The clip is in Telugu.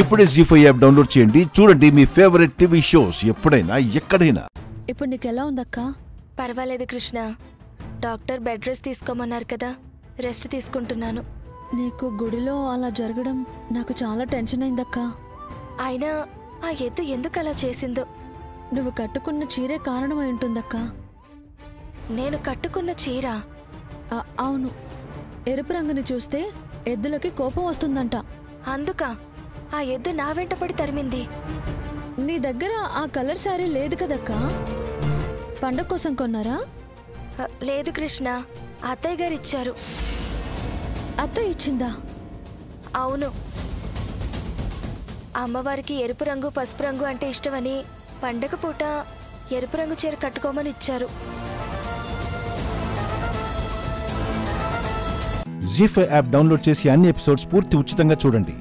ఇప్పుడే జీ5 యాప్ డౌన్లోడ్ చేయండి. చూడండి మీ ఫేవరెట్ టీవీ షోస్ ఎప్పుడైనా ఎక్కడైనా. ఇప్పుడు నీకెలా ఉందక్క? పర్వాలేదు కృష్ణ. డాక్టర్ బెడ్ రెస్ట్ తీసుకోమన్నారు కదా, రెస్ట్ తీసుకుంటున్నాను. నీకు గుడిలో అలా జరగడం నాకు చాలా టెన్షన్ అయిందక్క. అయినా ఆ ఎద్దు ఎందుకు అలా చేసిందో. నువ్వు కట్టుకున్న చీరే కారణమై ఉంటుందక్క. నేను కట్టుకున్న చీర? అవును. ఎరుపు రంగుని చూస్తే ఎద్దులకి కోపం వస్తుందంట. అందుక ఆ ఎద్దు నా వెంటపడి తరిమింది. నీ దగ్గర ఆ కలర్ శారీ లేదు కదక్కా? పండగ కోసం కొన్నారా? లేదు కృష్ణ, అత్తయ్య గారు ఇచ్చారు. అత్తయ్య ఇచ్చిందా? అవును. అమ్మవారికి ఎరుపు రంగు పసుపు రంగు అంటే ఇష్టమని పండగ పూట ఎరుపు రంగు చీర కట్టుకోమని ఇచ్చారు. జీ5 యాప్ డౌన్లోడ్ చేసి అన్ని ఎపిసోడ్స్ పూర్తి ఉచితంగా చూడండి.